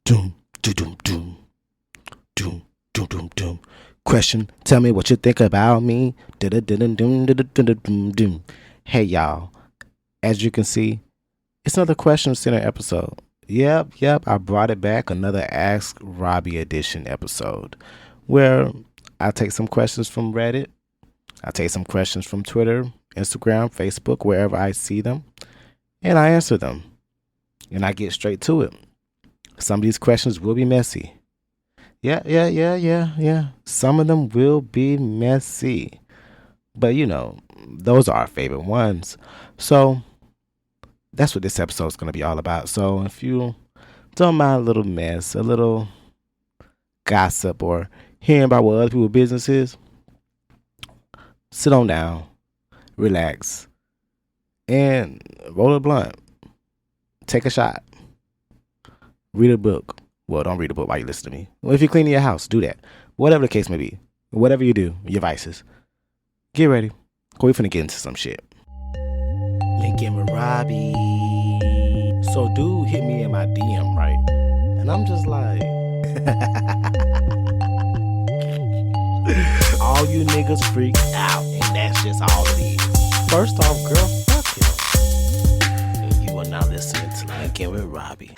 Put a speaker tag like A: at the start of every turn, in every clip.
A: Doom, doom, doom, doom, doom, doom, doom, doom. Question, tell me what you think about me. Doom. Hey, y'all. As you can see, it's another question center episode. Yep. I brought it back. Another Ask Robby edition episode where I take some questions from Reddit. I take some questions from Twitter, Instagram, Facebook, wherever I see them, and I answer them. And I get straight to it. Some of these questions will be messy. Yeah. Some of them will be messy. But those are our favorite ones. So that's what this episode is going to be all about. So if you don't mind a little mess, a little gossip, or hearing about what other people's business is, sit on down, relax, and roll a blunt. Take a shot. Read a book. Well, don't read a book while you listen to me. Well, if you're cleaning your house, do that. Whatever the case may be. Whatever you do, your vices. Get ready. We're finna get into some shit. Linkinwitrobby. So dude hit me in my DM, right? And I'm just like, all you niggas freak out, and that's just all it is. First off, girl, fuck him. And you are now listening to Linkinwitrobby.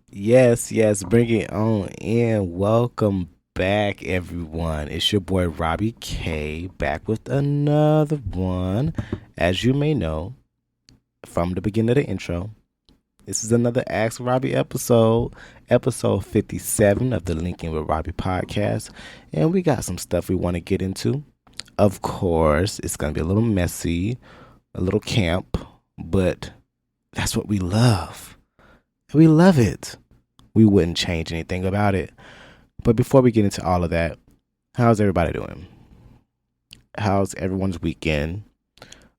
A: Yes, bring it on in. Welcome back, everyone. It's your boy Robby K, back with another one. As you may know from the beginning of the intro, this is another Ask Robby episode 57 of the Linkinwitrobby podcast, and we got some stuff we want to get into. Of course, it's going to be a little messy, a little camp, but that's what we love. We love it. We wouldn't change anything about it. But before we get into all of that, how's everybody doing? How's everyone's weekend?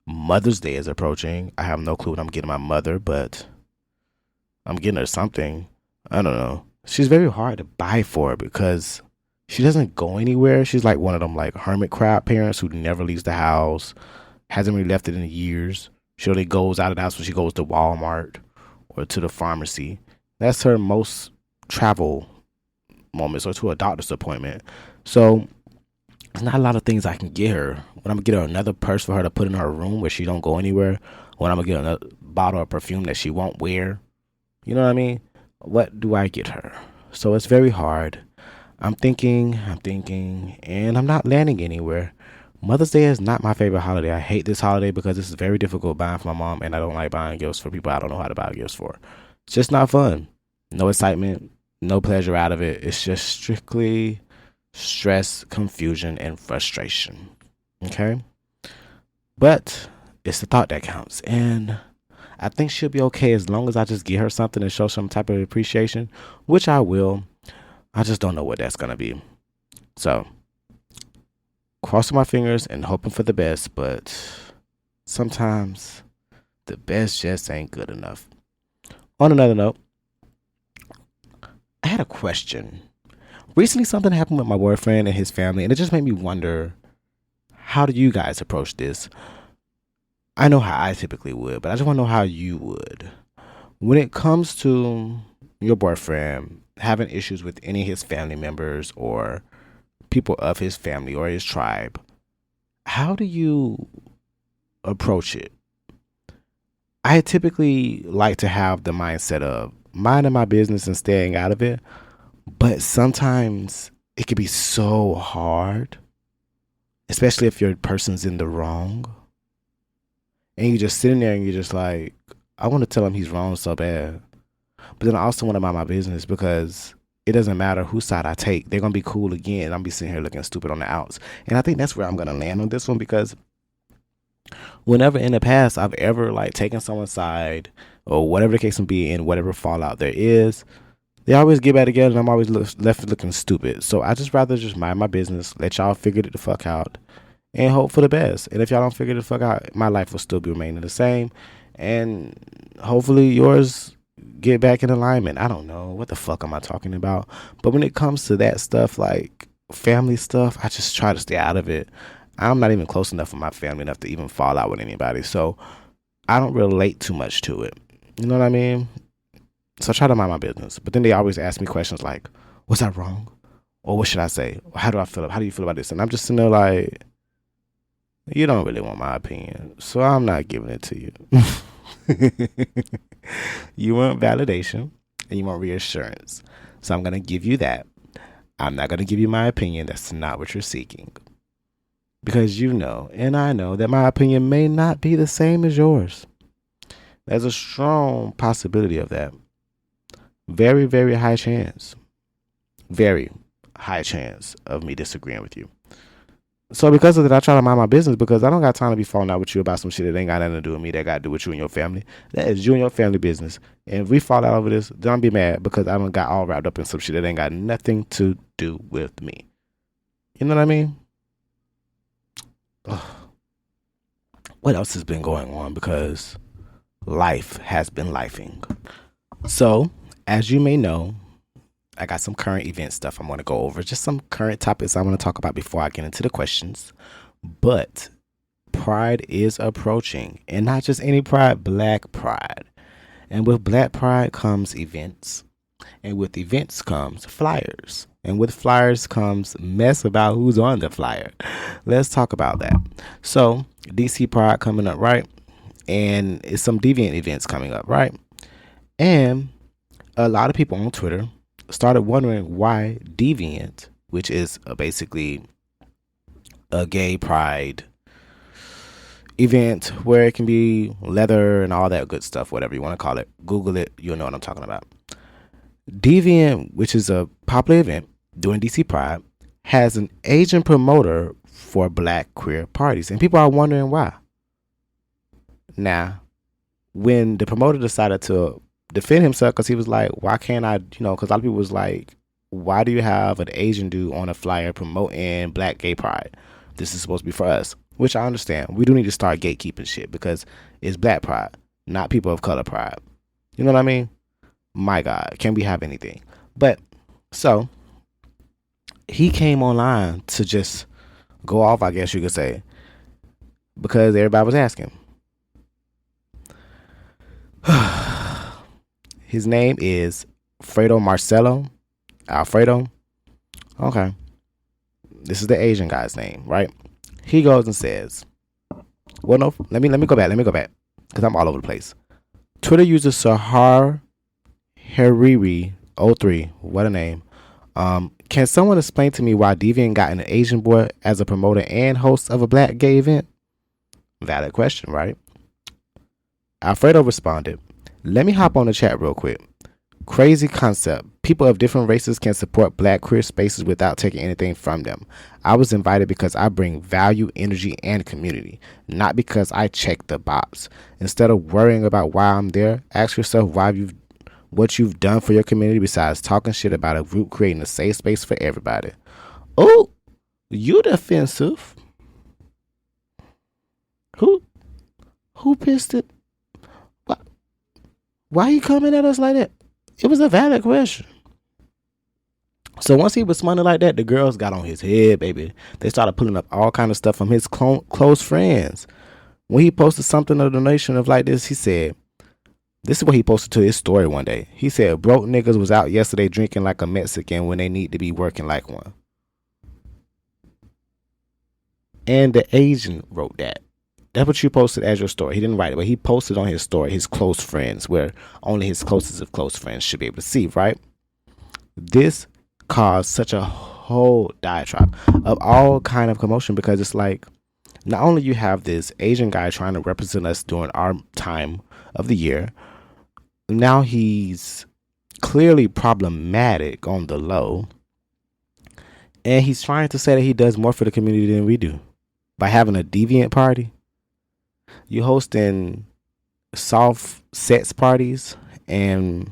A: Mother's Day is approaching. I have no clue what I'm getting my mother, but I'm getting her something. I don't know. She's very hard to buy for because she doesn't go anywhere. She's like one of them like hermit crab parents who never leaves the house, hasn't really left it in years. She only goes out of the house when she goes to Walmart or to the pharmacy. That's her most travel moments, or to a doctor's appointment. So there's not a lot of things I can get her. When I'm gonna get her another purse for her to put in her room where she don't go anywhere. When I'm gonna get another bottle of perfume that she won't wear. You know what I mean? What do I get her? So it's very hard. I'm thinking, and I'm not landing anywhere. Mother's Day is not my favorite holiday. I hate this holiday because this is very difficult buying for my mom, and I don't like buying gifts for people I don't know how to buy gifts for. It's just not fun. No excitement, no pleasure out of it. It's just strictly stress, confusion, and frustration. Okay? But it's the thought that counts. And I think she'll be okay as long as I just get her something and show some type of appreciation, which I will. I just don't know what that's going to be. So, crossing my fingers and hoping for the best, but sometimes the best just ain't good enough. On another note, I had a question. Recently, something happened with my boyfriend and his family, and it just made me wonder, how do you guys approach this? I know how I typically would, but I just want to know how you would. When it comes to your boyfriend having issues with any of his family members or people of his family or his tribe, how do you approach it? I typically like to have the mindset of minding my business and staying out of it, but sometimes it can be so hard, especially if your person's in the wrong, and you're just sitting there and you're just like, I want to tell him he's wrong so bad, but then I also want to mind my business because it doesn't matter whose side I take. They're going to be cool again, and I'll be sitting here looking stupid on the outs. And I think that's where I'm going to land on this one, because whenever in the past I've ever like taken someone's side or whatever the case may be, in whatever fallout there is, they always get back together and I'm always left looking stupid. So I just rather just mind my business, let y'all figure it the fuck out, and hope for the best. And if y'all don't figure it the fuck out, my life will still be remaining the same, and hopefully yours get back in alignment. I don't know what the fuck am I talking about, but when it comes to that stuff, like family stuff, I just try to stay out of it. I'm not even close enough with my family enough to even fall out with anybody. So I don't relate too much to it. You know what I mean? So I try to mind my business. But then they always ask me questions like, was I wrong? Or what should I say? Or how do I feel? How do you feel about this? And I'm just sitting there like, you don't really want my opinion. So I'm not giving it to you. You want validation and you want reassurance. So I'm going to give you that. I'm not going to give you my opinion. That's not what you're seeking. Because you know, and I know, that my opinion may not be the same as yours. There's a strong possibility of that. Very, very high chance. Very high chance of me disagreeing with you. So because of that, I try to mind my business because I don't got time to be falling out with you about some shit that ain't got nothing to do with me, that got to do with you and your family. That is you and your family business. And if we fall out over this, don't be mad because I done got all wrapped up in some shit that ain't got nothing to do with me. You know what I mean? Ugh. What else has been going on? Because life has been lifing. So, as you may know, I got some current event stuff I'm going to go over. Just some current topics I want to talk about before I get into the questions. But Pride is approaching. And not just any Pride, Black Pride. And with Black Pride comes events. And with events comes flyers. And with flyers comes mess about who's on the flyer. Let's talk about that. So, DC Pride coming up, right? And it's some deviant events coming up, right? And a lot of people on Twitter started wondering why Deviant, which is basically a gay pride event where it can be leather and all that good stuff, whatever you want to call it. Google it, you'll know what I'm talking about. Deviant, which is a popular event during DC Pride, has an Asian promoter for Black queer parties, and people are wondering why. Now, when the promoter decided to defend himself, because he was like, why can't I, because a lot of people was like, why do you have an Asian dude on a flyer promoting Black gay pride? This is supposed to be for us, which I understand. We do need to start gatekeeping shit because it's Black pride, not people of color pride. You know what I mean? My God, can we have anything? But so he came online to just go off, I guess you could say, because everybody was asking. His name is Fredo Marcelo. Alfredo. Okay. This is the Asian guy's name, right? He goes and says, well, no, let me go back. Because I'm all over the place. Twitter user Sahar Hariri 03, what a name. Can someone explain to me why Deviant got an Asian boy as a promoter and host of a Black gay event? Valid question, right? Alfredo responded, let me hop on the chat real quick. Crazy concept. People of different races can support Black queer spaces without taking anything from them. I was invited because I bring value, energy, and community, not because I check the box. Instead of worrying about why I'm there, ask yourself what you've done for your community besides talking shit about a group creating a safe space for everybody. Oh, you defensive. Who pissed it? Why you coming at us like that? It was a valid question. So once he was responding like that, the girls got on his head, baby. They started pulling up all kind of stuff from his close friends. When he posted something of the donation of like this, he said, this is what he posted to his story one day. He said, broke niggas was out yesterday drinking like a Mexican when they need to be working like one. And the Asian wrote that. That's what you posted as your story. He didn't write it, but he posted on his story, his close friends, where only his closest of close friends should be able to see, right? This caused such a whole diatribe of all kind of commotion because it's like, not only you have this Asian guy trying to represent us during our time of the year, now he's clearly problematic on the low, and he's trying to say that he does more for the community than we do by having a deviant party. You hosting soft sex parties, and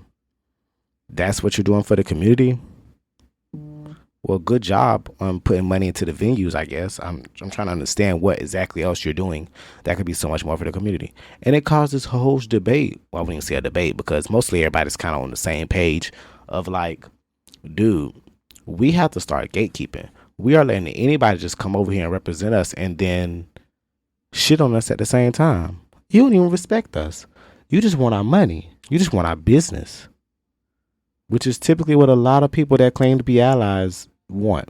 A: that's what you're doing for the community. Well, good job on putting money into the venues, I guess. I'm trying to understand what exactly else you're doing that could be so much more for the community. And it caused this whole debate. Well, I wouldn't say a debate because mostly everybody's kind of on the same page of like, dude, we have to start gatekeeping. We are letting anybody just come over here and represent us and then shit on us at the same time. You don't even respect us. You just want our money. You just want our business, which is typically what a lot of people that claim to be allies want.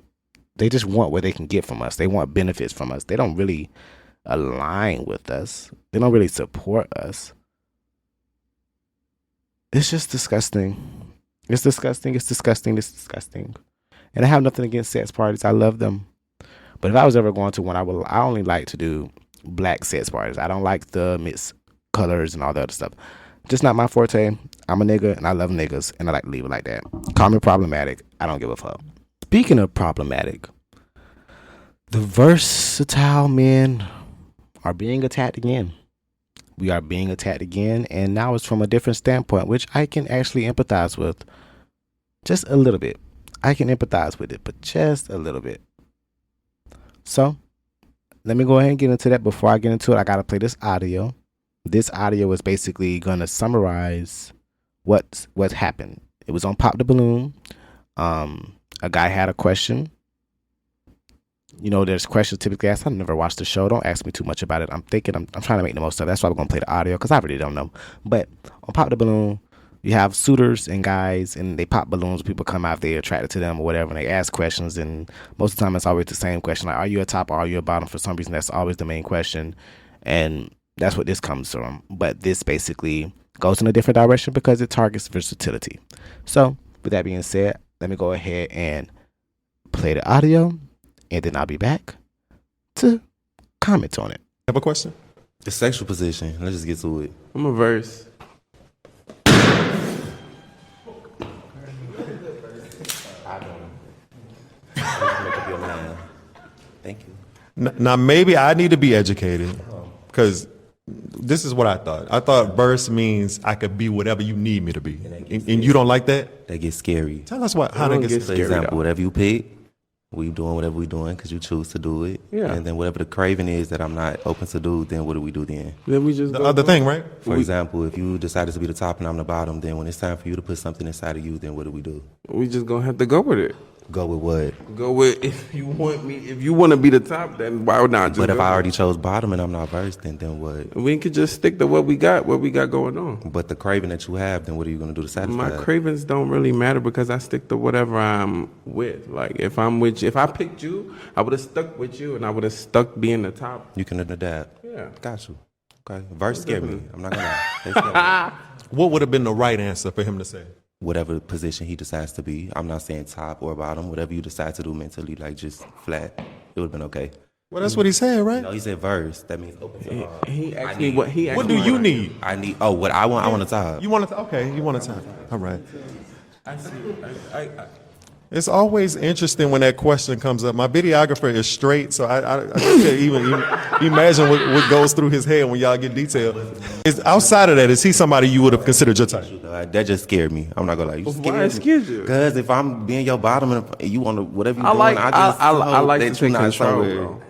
A: They just want what they can get from us. They want benefits from us. They don't really align with us. They don't really support us. It's just disgusting. It's disgusting. It's disgusting. It's disgusting. And I have nothing against sex parties. I love them. But if I was ever going to one, I only like to do black sex parties. I don't like the mixed colors and all the other stuff. Just not my forte. I'm a nigga and I love niggas and I like to leave it like that. Call me problematic. I don't give a fuck. Speaking of problematic, the versatile men are being attacked again. We are being attacked again, and now it's from a different standpoint, which I can actually empathize with just a little bit. I can empathize with it, but just a little bit. So let me go ahead and get into that. Before I get into it, I got to play this audio. This audio is basically going to summarize what's happened. It was on Pop the Balloon. A guy had a question. You know, there's questions typically asked. I've never watched the show. Don't ask me too much about it. I'm trying to make the most of it. That's why we're going to play the audio, because I really don't know. But on Pop the Balloon, you have suitors and guys, and they pop balloons. People come out, they're attracted to them or whatever, and they ask questions. And most of the time, it's always the same question, like, are you a top or are you a bottom? For some reason, that's always the main question. And that's what this comes from. But this basically goes in a different direction because it targets versatility. So with that being said, let me go ahead and play the audio, and then I'll be back to comment on it.
B: Have a question?
C: The sexual position. Let's just get to it.
D: I'm a verse.
C: Thank you.
B: Now, maybe I need to be educated, because this is what I thought. I thought verse means I could be whatever you need me to be. And you don't like that?
C: That gets scary.
B: Tell us how that gets
C: For
B: scary.
C: example, whatever you pick, we doing whatever we doing because you choose to do it.
D: Yeah.
C: And then whatever the craving is that I'm not open to do, then what do we do then?
D: Then we just
B: The other thing, right?
C: For example, if you decided to be the top and I'm the bottom, then when it's time for you to put something inside of you, then what do we do?
D: We just gonna have to go with it.
C: Go with what?
D: Go with if you want to be the top, then why not? Just
C: But if
D: go
C: I
D: with
C: already chose bottom and I'm not versed, then what?
D: it. We could just stick to what we got going on.
C: But the craving that you have, then what are you going to do to satisfy
D: My
C: it?
D: cravings don't really matter because I stick to whatever I'm with. Like if I'm with you, if I picked you, I would have stuck with you and I would have stuck being the top.
C: You can adapt.
D: Yeah.
C: Got you. Okay. Verse scared me. I'm not going to.
B: What would have been the right answer for him to say?
C: Whatever position he decides to be. I'm not saying top or bottom. Whatever you decide to do mentally, like just flat, it would have been okay.
B: Well, that's what he said, right?
C: No, he said verse. That means open to all.
D: He asked me what he asked
B: What do
D: me
B: you need?
C: I need. Oh, what I want. I want a top.
B: You want to? Okay, you want to talk. All right.
D: I see.
B: It's always interesting when that question comes up. My videographer is straight, so I just can't even imagine what goes through his head when y'all get detailed. Is outside of that, is he somebody you would have considered your type?
C: That just scared me. I'm not gonna lie.
D: Why it scared you?
C: Because if I'm being your bottom and you want to whatever you
D: I
C: doing,
D: like
C: I
D: like
C: that
D: to take
C: you not
D: control,
C: somewhere.
D: bro.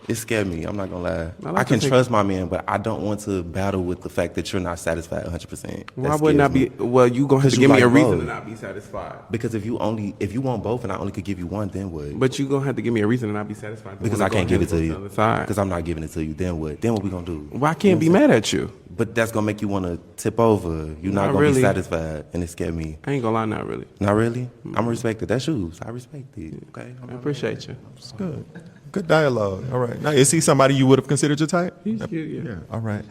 C: It scared me. I'm not gonna lie.
D: I like
C: I can
D: to take-
C: trust my man, but I don't want to battle with the fact that you're not satisfied 100%.
D: Why wouldn't I be? Well, you gonna have to
C: you
D: give me a
C: like
D: reason
C: both.
D: to not be satisfied.
C: Because if you want both and I only could give you one, then what?
D: But you gonna have to give me a reason to not be satisfied.
C: Because I can't give it to you. Because I'm not giving it to you. Then what? Then what we gonna do?
D: Well, I can't be mad at you.
C: But that's gonna make you want to tip over. You're not gonna
D: really.
C: be satisfied, and it scared me.
D: I ain't gonna lie, not really.
C: Not really. I'm respected. That's yours. I respect it. Okay.
D: I appreciate you.
B: It's good. Good dialogue. All right. Now, is he somebody you would have considered your type?
D: He's cute, yeah.
B: All right.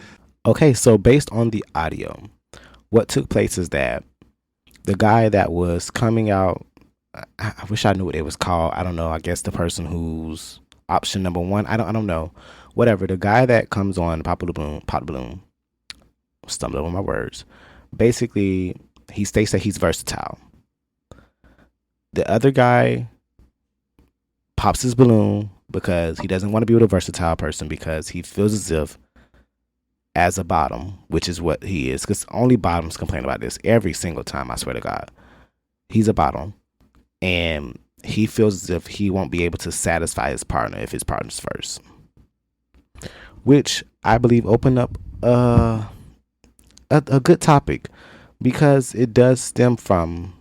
A: Okay, so based on the audio, what took place is that the guy that was coming out, I wish I knew what it was called. I don't know. I guess the person who's option number one. I don't know. Whatever. The guy that comes on Pop the Balloon, stumbled over my words. Basically, he states that he's versatile. The other guy pops his balloon because he doesn't want to be with a versatile person because he feels as if as a bottom, which is what he is, because only bottoms complain about this every single time, I swear to God. He's a bottom, and he feels as if he won't be able to satisfy his partner if his partner's first, which I believe opened up a good topic, because it does stem from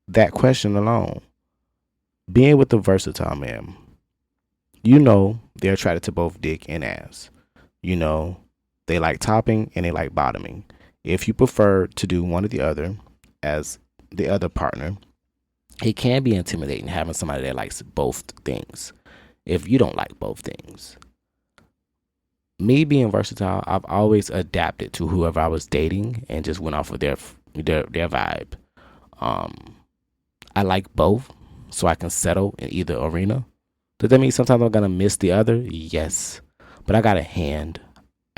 A: that question alone. Being with a versatile man, you know they're attracted to both dick and ass. You know, they like topping and they like bottoming. If you prefer to do one or the other as the other partner, it can be intimidating having somebody that likes both things if you don't like both things. Me being versatile, I've always adapted to whoever I was dating and just went off of their vibe. I like both, so I can settle in either arena. Does that mean sometimes I'm gonna miss the other? Yes, but I got a hand.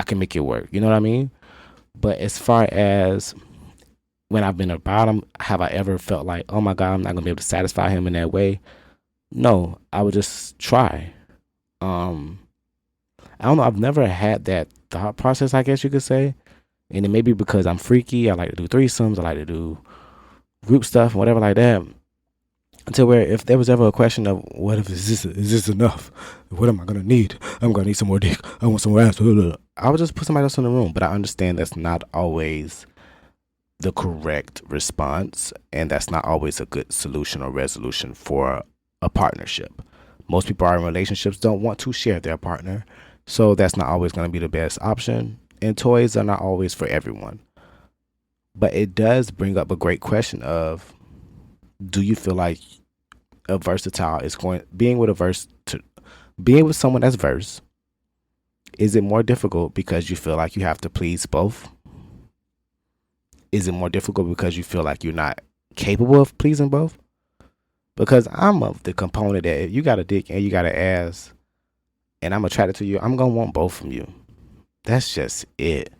A: I can make it work. You know what I mean? But as far as when I've been a bottom, have I ever felt like, oh my God, I'm not gonna be able to satisfy him in that way? No, I would just try. I don't know. I've never had that thought process, I guess you could say. And it may be because I'm freaky. I like to do threesomes. I like to do group stuff and whatever like that. Until where if there was ever a question of what if is this enough? What am I gonna need? I'm gonna need some more dick. I want some more ass. I would just put somebody else in the room. But I understand that's not always the correct response, and that's not always a good solution or resolution for a partnership. Most people are in relationships don't want to share their partner, so that's not always going to be the best option. And toys are not always for everyone. But it does bring up a great question of, do you feel like a versatile is being with someone that's verse, is it more difficult because you feel like you have to please both? Is it more difficult because you feel like you're not capable of pleasing both? Because I'm of the component that if you got a dick and you got an ass and I'm attracted to you, I'm going to want both from you. That's just it.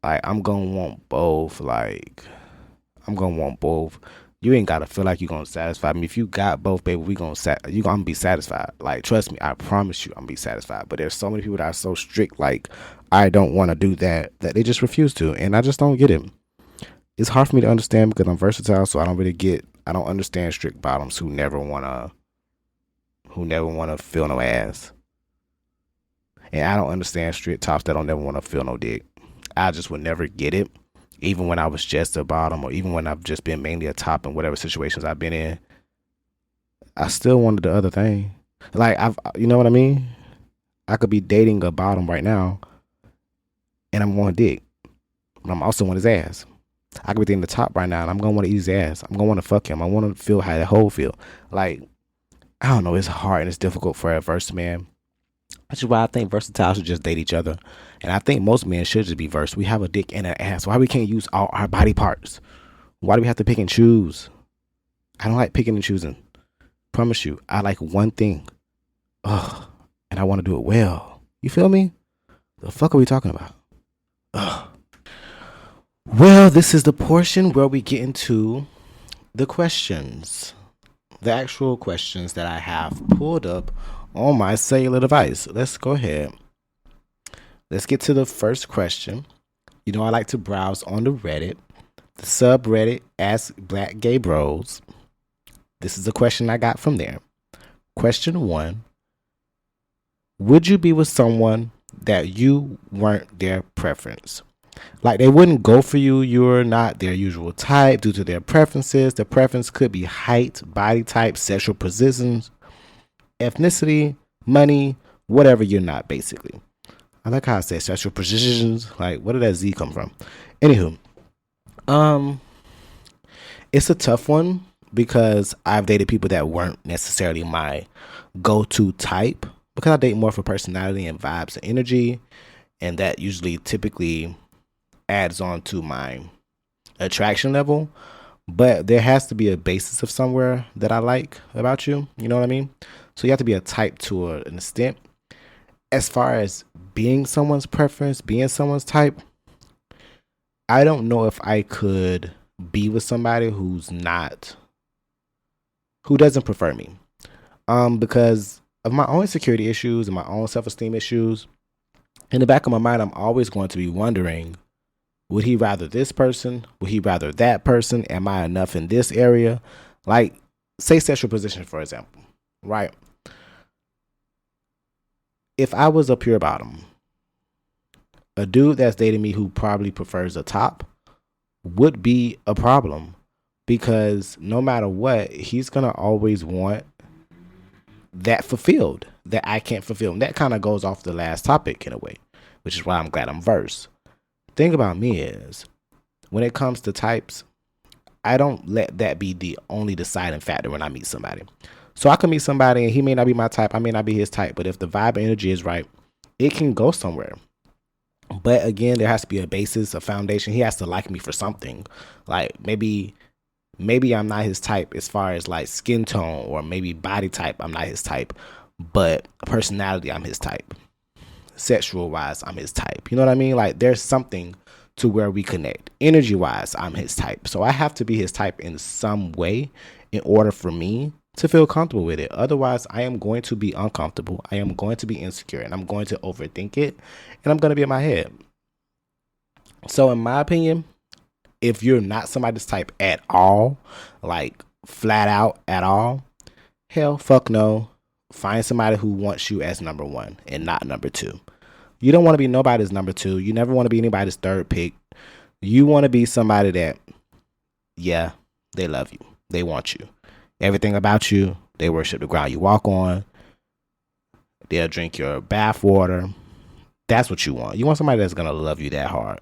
A: Like, I'm going to want both. You ain't got to feel like you're going to satisfy me. If you got both, baby, you're going to be satisfied. Like, trust me, I promise you I'm going to be satisfied. But there's so many people that are so strict, like, I don't want to do that they just refuse to. And I just don't get it. It's hard for me to understand because I'm versatile, so I don't understand strict bottoms who never wanna feel no ass. And I don't understand strict tops that don't never wanna feel no dick. I just would never get it. Even when I was just a bottom or even when I've just been mainly a top in whatever situations I've been in, I still wanted the other thing. Like you know what I mean? I could be dating a bottom right now and I'm wanting dick. But I'm also want his ass. I could be in the top right now and I'm going to want to eat his ass. I'm going to want to fuck him. I want to feel how that whole feel. Like, I don't know. It's hard and it's difficult for a verse man. Which is why I think versatile should just date each other. And I think most men should just be verse. We have a dick and an ass. Why we can't use all our body parts? Why do we have to pick and choose? I don't like picking and choosing. Promise you. I like one thing. Ugh. And I want to do it well. You feel me? The fuck are we talking about? Ugh. Well, this is the portion where we get into the questions, the actual questions that I have pulled up on my cellular device. Let's go ahead. Let's get to the first question. You know, I like to browse on the Reddit, the subreddit Ask Black Gay Bros. This is the question I got from there. Question 1. Would you be with someone that you weren't their preference? Like, they wouldn't go for you. You're not their usual type due to their preferences. The preference could be height, body type, sexual positions, ethnicity, money, whatever you're not, basically. I like how I say sexual positions. Like, where did that Z come from? Anywho, it's a tough one because I've dated people that weren't necessarily my go-to type because I date more for personality and vibes and energy, and that usually typically adds on to my attraction level. But there has to be a basis of somewhere that I like about you. You know what I mean? So you have to be a type to an extent. As far as being someone's preference, being someone's type, I don't know if I could be with somebody who doesn't prefer me. Because of my own insecurity issues and my own self-esteem issues. In the back of my mind, I'm always going to be wondering, would he rather this person? Would he rather that person? Am I enough in this area? Like, say sexual position, for example, right? If I was a pure bottom, a dude that's dating me who probably prefers a top would be a problem because no matter what, he's going to always want that fulfilled that I can't fulfill. And that kind of goes off the last topic in a way. which is why I'm glad I'm versed. Thing about me is, when it comes to types, I don't let that be the only deciding factor when I meet somebody. So I can meet somebody and he may not be my type, I may not be his type, but if the vibe and energy is right, it can go somewhere. But again, there has to be a basis, a foundation. He has to like me for something. Like maybe I'm not his type as far as like skin tone, or maybe body type, I'm not his type, but personality, I'm his type. Sexual wise, I'm his type. You know what I mean? Like there's something to where we connect. Energy wise, I'm his type. So I have to be his type in some way in order for me to feel comfortable with it. Otherwise, I am going to be uncomfortable. I am going to be insecure, and I'm going to overthink it, and I'm going to be in my head. So in my opinion, if you're not somebody's type at all, like flat out at all, hell, fuck no. Find somebody who wants you as number one and not number two. You don't want to be nobody's number two. You never want to be anybody's third pick. You want to be somebody that, yeah, they love you. They want you. Everything about you, they worship the ground you walk on. They'll drink your bath water. That's what you want. You want somebody that's going to love you that hard.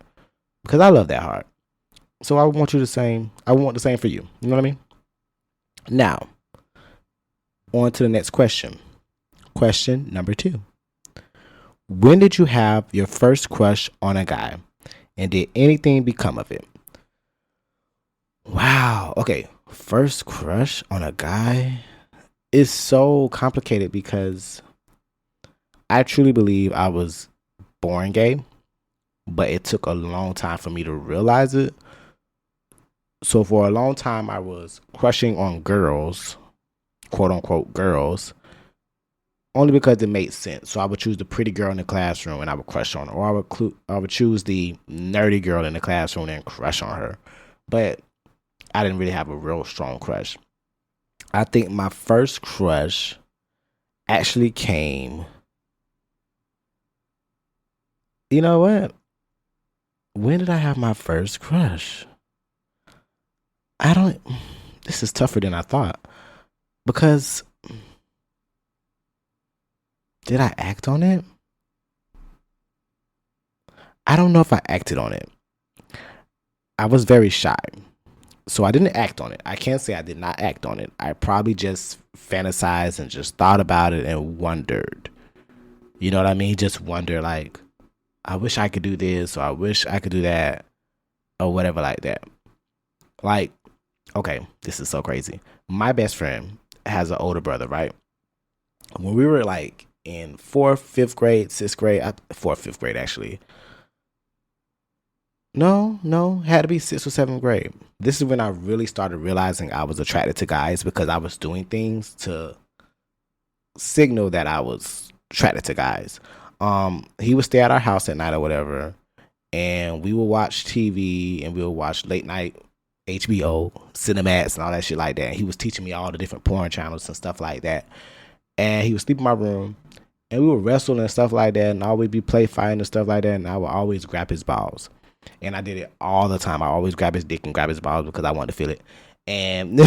A: Because I love that hard. So I want you the same. I want the same for you. You know what I mean? Now, on to the next question. Question number 2. When did you have your first crush on a guy? And did anything become of it? Wow. Okay. First crush on a guy is so complicated because I truly believe I was born gay, but it took a long time for me to realize it. So for a long time, I was crushing on girls, quote unquote girls, only because it made sense. So I would choose the pretty girl in the classroom and I would crush on her, or I would choose the nerdy girl in the classroom and crush on her. But I didn't really have a real strong crush. I think my first crush actually came. You know what? When did I have my first crush? This is tougher than I thought. Because did I act on it? I don't know if I acted on it. I was very shy. So I didn't act on it. I can't say I did not act on it. I probably just fantasized and just thought about it and wondered. You know what I mean? Just wonder, like, I wish I could do this, or I wish I could do that, or whatever like that. Like, okay, this is so crazy. My best friend has an older brother, right? When we were like in 4th, 5th grade, 6th grade, 4th, 5th grade actually. No, had to be 6th or 7th grade. This is when I really started realizing I was attracted to guys because I was doing things to signal that I was attracted to guys. He would stay at our house at night or whatever, and we would watch TV and we would watch late night HBO, Cinemats, and all that shit like that. And he was teaching me all the different porn channels and stuff like that. And he would sleep in my room, and we would wrestle and stuff like that, and always be play fighting and stuff like that. And I would always grab his balls. And I did it all the time. I always grab his dick and grab his balls because I wanted to feel it. And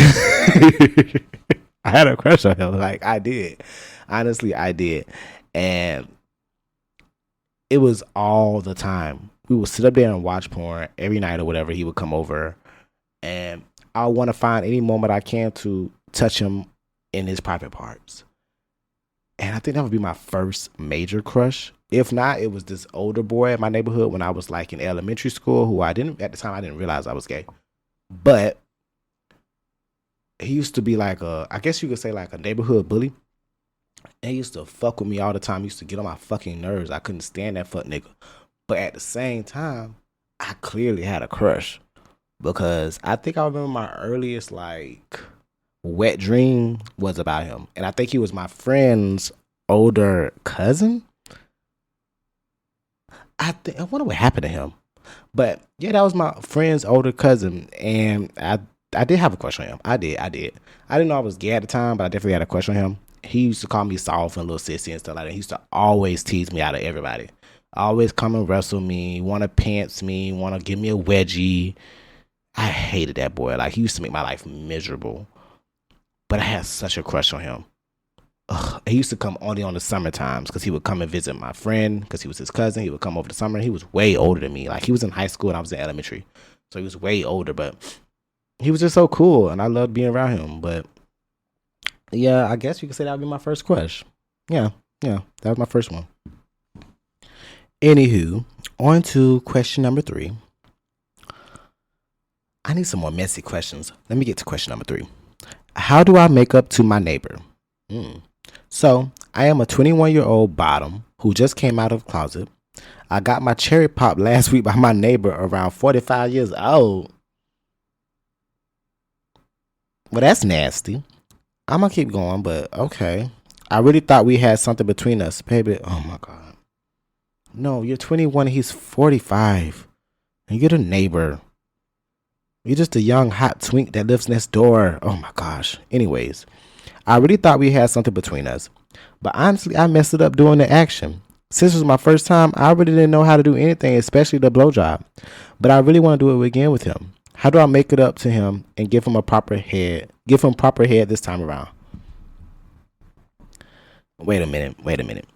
A: I had a crush on him. Like, I did. Honestly, I did. And it was all the time. We would sit up there and watch porn every night or whatever. He would come over. And I want to find any moment I can to touch him in his private parts. And I think that would be my first major crush. If not, it was this older boy in my neighborhood when I was like in elementary school, who at the time I didn't realize I was gay. But he used to be like I guess you could say like a neighborhood bully. And he used to fuck with me all the time. He used to get on my fucking nerves. I couldn't stand that fuck nigga. But at the same time, I clearly had a crush. Because I think I remember my earliest like wet dream was about him. And I think he was my friend's older cousin. I wonder what happened to him. But yeah, that was my friend's older cousin. And I did have a crush on him. I did. I didn't know I was gay at the time, but I definitely had a crush on him. He used to call me soft and little sissy and stuff like that. He used to always tease me out of everybody. Always come and wrestle me, want to pants me, want to give me a wedgie. I hated that boy. Like, he used to make my life miserable. But I had such a crush on him. He used to come only on the summer times because he would come and visit my friend because he was his cousin. He would come over the summer. He was way older than me. Like, he was in high school and I was in elementary. So he was way older, but he was just so cool and I loved being around him. But yeah, I guess you could say that would be my first crush. Yeah, that was my first one. Anywho, on to question number 3. I need some more messy questions. Let me get to question number 3. How do I make up to my neighbor? So, I am a 21-year-old bottom who just came out of the closet. I got my cherry popped last week by my neighbor around 45 years old. Well, that's nasty. I'm going to keep going, but okay. I really thought we had something between us, baby. Oh, my God. No, you're 21 and he's 45. And you're the neighbor. You're just a young, hot twink that lives next door. Oh, my gosh. Anyways, I really thought we had something between us. But honestly, I messed it up doing the action. Since it was my first time, I really didn't know how to do anything, especially the blowjob. But I really want to do it again with him. How do I make it up to him and give him a proper head? Give him proper head this time around. Wait a minute.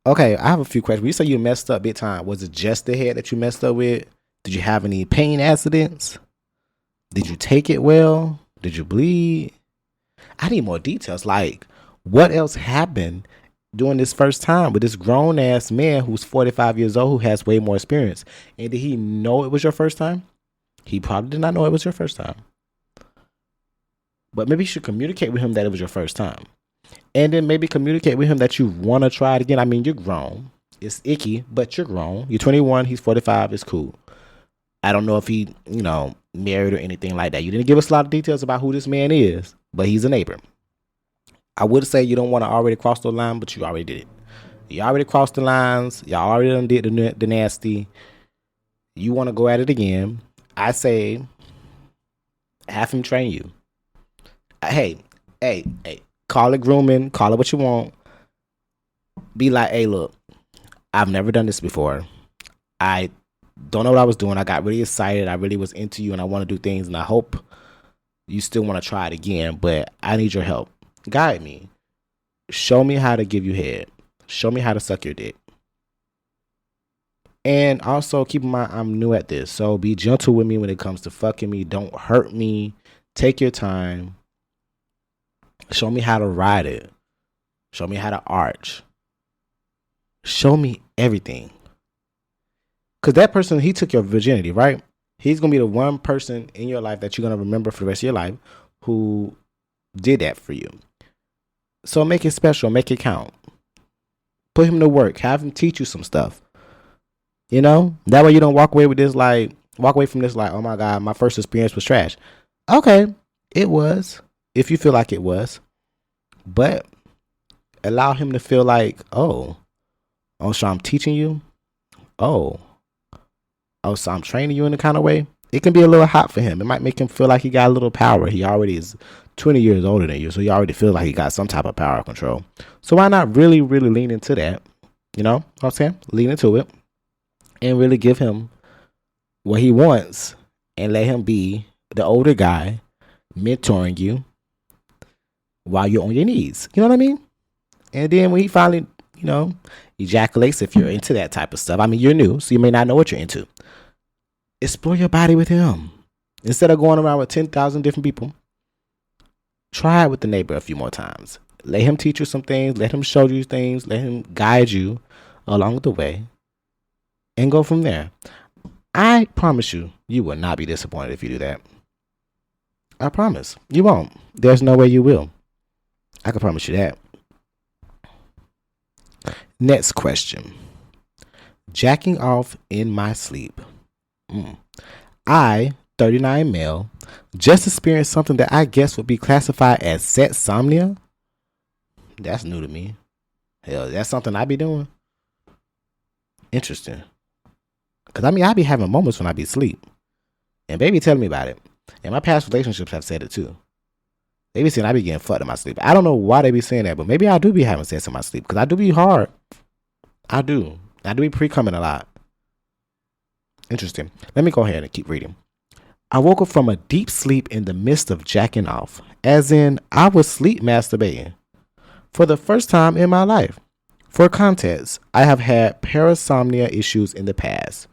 A: Okay, I have a few questions. When you say you messed up big time, was it just the head that you messed up with? Did you have any pain accidents? Did you take it well? Did you bleed? I need more details. Like, what else happened during this first time with this grown ass man who's 45 years old who has way more experience? And did he know it was your first time? He probably did not know it was your first time. But maybe you should communicate with him that it was your first time. And then maybe communicate with him that you want to try it again. I mean, you're grown. It's icky, but you're grown. You're 21. He's 45. It's cool. I don't know if he, married or anything like that. You didn't give us a lot of details about who this man is, but he's a neighbor. I would say you don't want to already cross the line, but you already did it. You already crossed the lines. Y'all already done did the nasty. You want to go at it again. I say have him train you. Hey. Call it grooming. Call it what you want. Be like, hey, look, I've never done this before. I don't know what I was doing. I got really excited. I really was into you and I want to do things and I hope you still want to try it again, but I need your help. Guide me. Show me how to give you head. Show me how to suck your dick. And also keep in mind, I'm new at this. So be gentle with me when it comes to fucking me. Don't hurt me. Take your time. Show me how to ride it. Show me how to arch. Show me everything. Because that person, he took your virginity, right? He's going to be the one person in your life that you're going to remember for the rest of your life who did that for you. So make it special. Make it count. Put him to work. Have him teach you some stuff. That way you don't walk away from this like, oh my God, my first experience was trash. Okay, it was. If you feel like it was. But allow him to feel like, oh, so I'm teaching you? Oh, so I'm training you in a kind of way. It can be a little hot for him. It might make him feel like he got a little power. He already is 20 years older than you, so he already feels like he got some type of power control. So why not really, really lean into that? You know what I'm saying? Lean into it and really give him what he wants and let him be the older guy mentoring you while you're on your knees. You know what I mean? And then when he finally, ejaculates, if you're into that type of stuff. I mean, you're new, so you may not know what you're into. Explore your body with him. Instead of going around with 10,000 different people, try it with the neighbor a few more times. Let him teach you some things. Let him show you things. Let him guide you along the way. And go from there. I promise you, you will not be disappointed if you do that. I promise. You won't. There's no way you will. I can promise you that. Next question. Jacking off in my sleep. I, 39 male, just experienced something that I guess would be classified as sexsomnia. That's new to me. Hell, that's something I be doing. Interesting. Because I be having moments when I be asleep. And baby telling me about it. And my past relationships have said it too. They be saying I be getting fucked in my sleep. I don't know why they be saying that, but maybe I do be having sex in my sleep. Because I do be hard. I do be pre-coming a lot. Interesting. Let me go ahead and keep reading. I woke up from a deep sleep in the midst of jacking off, as in I was sleep masturbating for the first time in my life. For context, I have had parasomnia issues in the past.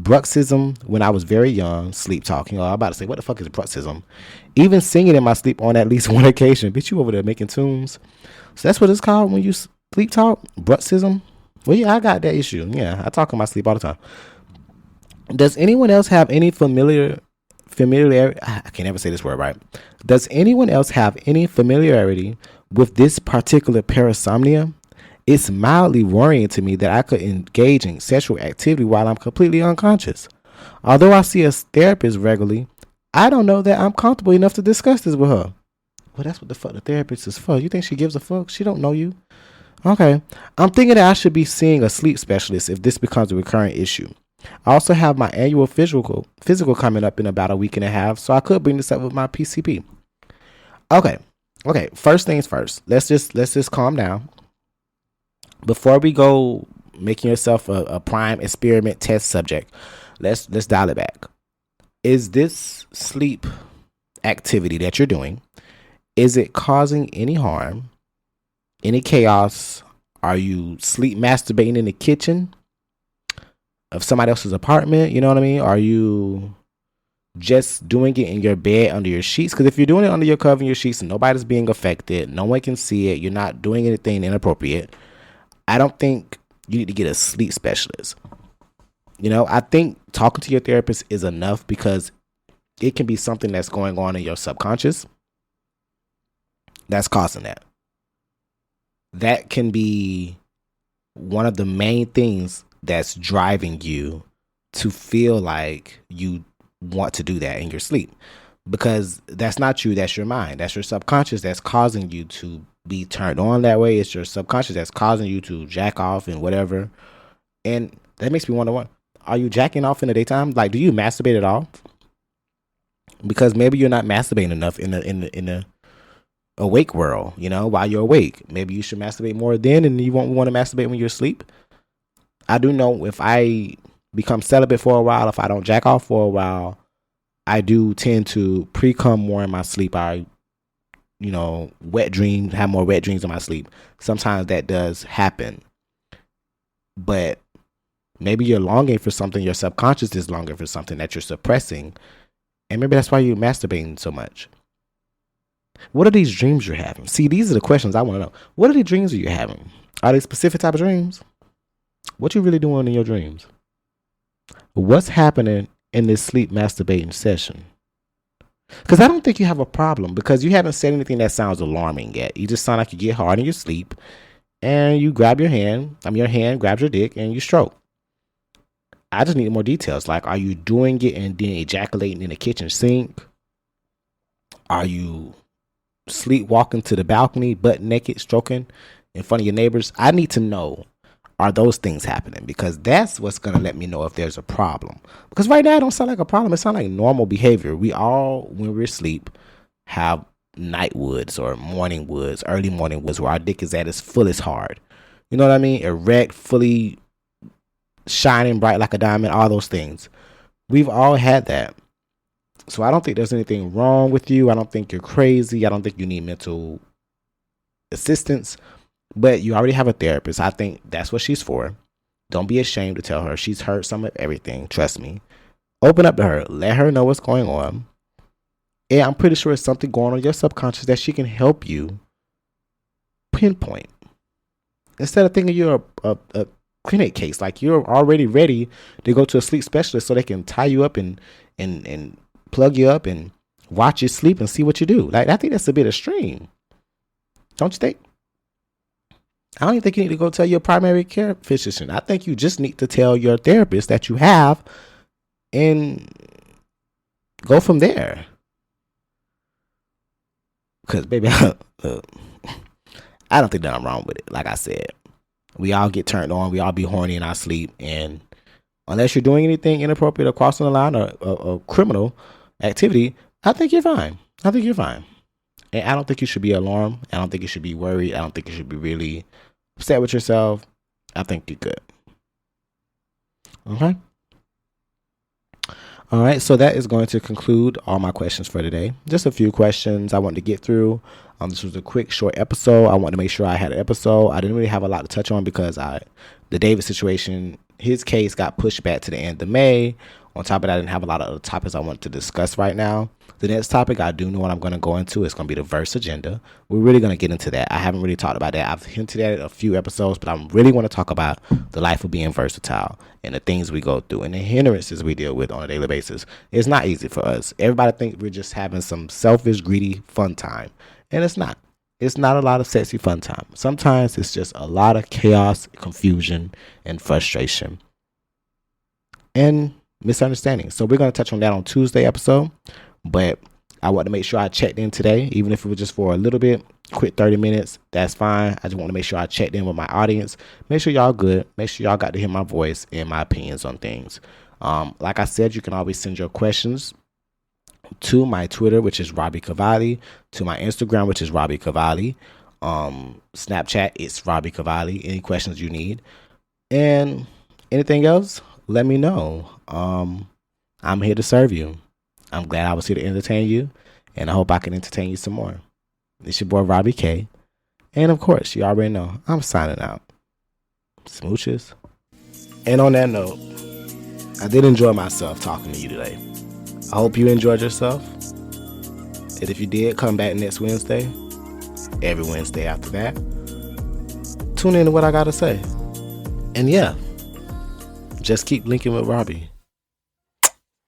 A: Bruxism when I was very young, sleep talking. Oh, I'm about to say, what the fuck is bruxism? Even singing in my sleep on at least one occasion. Bitch, you over there making tunes. So that's what it's called when you sleep talk? Bruxism? Well, yeah, I got that issue. Yeah, I talk in my sleep all the time. Does anyone else have any familiarity? I can never say this word right. Does anyone else have any familiarity with this particular parasomnia? It's mildly worrying to me that I could engage in sexual activity while I'm completely unconscious. Although I see a therapist regularly, I don't know that I'm comfortable enough to discuss this with her. Well, that's what the fuck the therapist is for. You think she gives a fuck? She don't know you. Okay. I'm thinking that I should be seeing a sleep specialist if this becomes a recurring issue. I also have my annual physical coming up in about a week and a half, so I could bring this up with my PCP. Okay. First things first. Let's just calm down. Before we go making yourself a prime experiment test subject, let's dial it back. Is this sleep activity that you're doing, is it causing any harm, any chaos? Are you sleep masturbating in the kitchen of somebody else's apartment? You know what I mean? Are you just doing it in your bed under your sheets? Because if you're doing it under your cover and your sheets and nobody's being affected, no one can see it, you're not doing anything inappropriate, I don't think you need to get a sleep specialist. You know, I think talking to your therapist is enough because it can be something that's going on in your subconscious that's causing that. That can be one of the main things that's driving you to feel like you want to do that in your sleep, because that's not you, that's your mind, that's your subconscious that's causing you to be turned on that way. It's your subconscious that's causing you to jack off and whatever. And that makes me wonder, are you jacking off in the daytime? Like, do you masturbate at all? Because maybe you're not masturbating enough in the awake world, you know, while you're awake. Maybe you should masturbate more then, and you won't want to masturbate when you're asleep. I do know if I become celibate for a while, if I don't jack off for a while, I do tend to pre-cum more in my sleep. I have more wet dreams in my sleep. Sometimes that does happen. But maybe you're longing for something, your subconscious is longing for something that you're suppressing. And maybe that's why you're masturbating so much. What are these dreams you're having? See, these are the questions I want to know. What are the dreams that you're having? Are they specific type of dreams? What you really doing in your dreams? What's happening in this sleep masturbating session? Because I don't think you have a problem, because you haven't said anything that sounds alarming yet. You just sound like you get hard in your sleep and you grab your hand grabs your dick and you stroke. I just need more details. Like, are you doing it and then ejaculating in the kitchen sink? Are you sleepwalking to the balcony, butt naked, stroking in front of your neighbors? I need to know, are those things happening? Because that's what's going to let me know if there's a problem. Because right now it don't sound like a problem. It sounds like normal behavior. We all, when we're asleep, have night woods or morning woods, early morning woods, where our dick is at its fullest hard. You know what I mean? Erect, fully shining bright like a diamond, all those things. We've all had that. So I don't think there's anything wrong with you. I don't think you're crazy. I don't think you need mental assistance. But you already have a therapist. I think that's what she's for. Don't be ashamed to tell her. She's heard some of everything. Trust me. Open up to her. Let her know what's going on. And I'm pretty sure it's something going on in your subconscious that she can help you pinpoint. Instead of thinking you're a clinic case, like you're already ready to go to a sleep specialist so they can tie you up and plug you up and watch you sleep and see what you do. Like, I think that's a bit extreme. Don't you think? I don't even think you need to go tell your primary care physician. I think you just need to tell your therapist that you have and go from there. Because, baby, I don't think nothing wrong with it. Like I said, we all get turned on. We all be horny in our sleep. And unless you're doing anything inappropriate or crossing the line or criminal activity, I think you're fine. And I don't think you should be alarmed. I don't think you should be worried. I don't think you should be really upset with yourself. I think you're good. Okay? All right, so that is going to conclude all my questions for today. Just a few questions I wanted to get through. This was a quick, short episode. I wanted to make sure I had an episode. I didn't really have a lot to touch on because the David situation, his case got pushed back to the end of May. On top of that, I didn't have a lot of other topics I wanted to discuss right now. The next topic, I do know what I'm going to go into. It's going to be the verse agenda. We're really going to get into that. I haven't really talked about that. I've hinted at it a few episodes, but I really want to talk about the life of being versatile and the things we go through and the hindrances we deal with on a daily basis. It's not easy for us. Everybody thinks we're just having some selfish, greedy fun time, and it's not. It's not a lot of sexy fun time. Sometimes it's just a lot of chaos, confusion, and frustration. And misunderstanding. So we're going to touch on that on Tuesday episode, but I want to make sure I checked in today, even if it was just for a little bit, quick 30 minutes, that's fine. I just want to make sure I checked in with my audience, make sure y'all good, make sure y'all got to hear my voice and my opinions on things. Like I said, you can always send your questions to my Twitter, which is robbykavalli, to my Instagram, which is robbykavalli, Snapchat, it's robbykavalli. Any questions you need and anything else, let me know. I'm here to serve you. I'm glad I was here to entertain you, and I hope I can entertain you some more. It's your boy Robby K, and of course, you already know I'm signing out. Smooches. And on that note, I did enjoy myself talking to you today. I hope you enjoyed yourself. And if you did, come back next Wednesday, every Wednesday after that. Tune in to what I gotta say. And yeah, just keep linking with Robby.